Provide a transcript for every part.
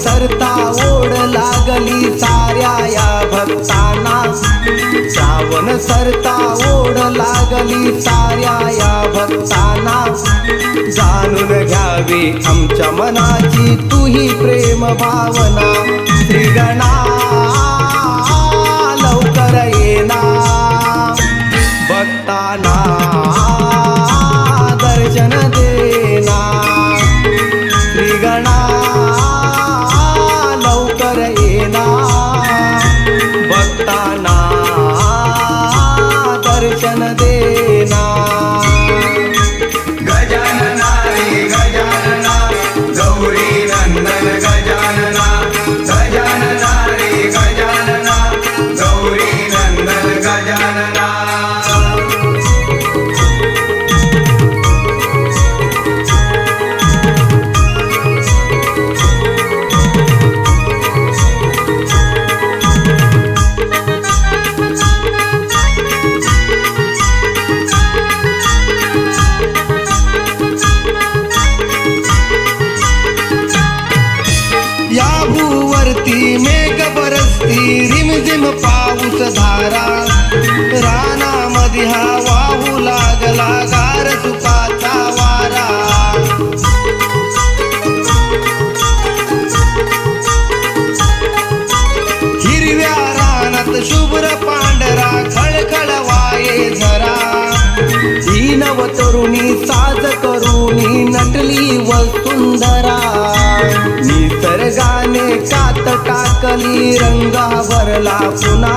सरता ओढ लागली साऱ्या या भक्तांना, श्रावण सरता ओढ लागली साऱ्या या भक्तांना, जाणून घ्यावी आमच्या मनाची तुही प्रेम भावना, श्रीगणा लवकर येना, भक्तांना दर्शन देना, श्रीगणा लवकर येना, भक्तांना दर्शन देना। गजानना रे गजानना, गौरी नंदन गजानना, गजानना रे गजानना, गौरी नंदन गजानना। या भूवरती मेघ बरसती रिमझिम पाऊस धारा, रानामध्ये हा वाहू लागला गार सुखाचा वारा, हिरव्या रानात शुभ्र पांढरा खळखळ वाये झरा, ही नवतरुणी साज करुणी नटली वसुंधरा, निसर्गाने कात टाकली रंगा भरला पुन्हा,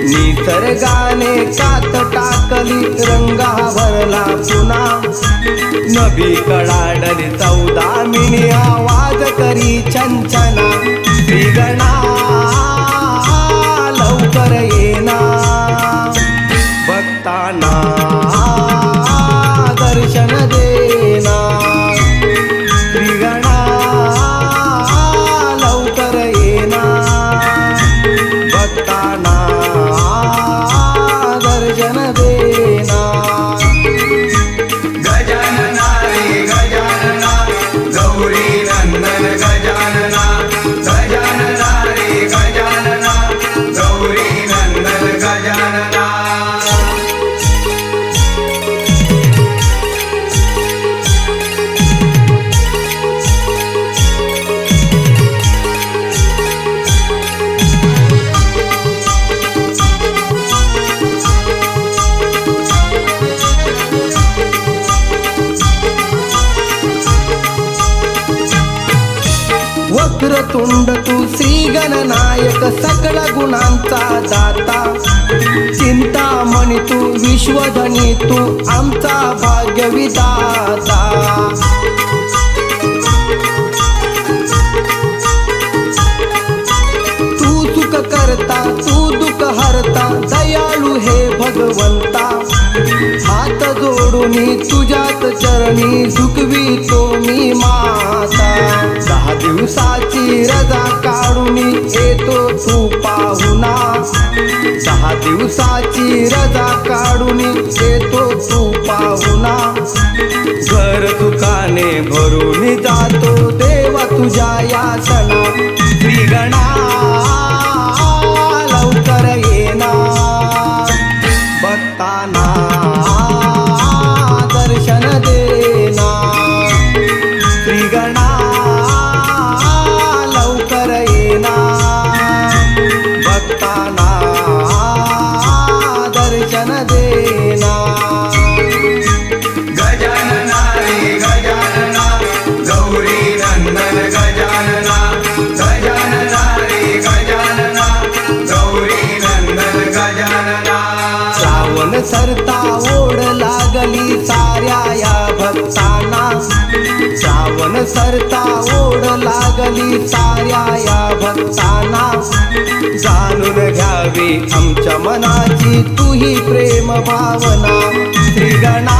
निसर्गाने कात टाकली रंगा भरला पुन्हा, नभी कडाडली 14 मिनी आवाज करी छंछना, श्रीगणा लवकर येना, भक्तांना दर्शन देना, श्रीगणा लवकर येना, भक्तांना दर्शन देना। गजानना रे गजानना, गौरी नंदन गजानना, गजानना रे गजानना, गौरी नंदन गजानना। वक्रतुंड तू श्री गणनायक सकळ गुणांचा दाता, चिंतामणी तू विश्वधनी तू आमचा भाग्य विधाता, तू सुख करता तू दुःख हरता दयाळू हे भगवंता, हात जोडून तुझ्यात चरणी झुकवितो मी माता, 10 दिवसाची रजा काढून येतो तू पाहुणा, 10 दिवसाची रजा काढून येतो तू पाहुणा, घर सुखाने भरून जातो देवा तुझ्या यासना, श्रीगणा लवकर येना, भक्तांना दर्शन देना, श्रीगणा लवकर येना, भक्तांना दर्शन देना। गजानना रे गजानना, गौरी नंदन गजानना, गजानना रे गजानना, गौरी नंदन गजानना। श्रावण सरता ओढ लागली साऱ्या या भक्तांना, श्रावण सरता ओढ लागली साऱ्या या भक्तांना, जाणून घ्यावी आमच्या मनाची तुही प्रेम भावना, श्रीगणा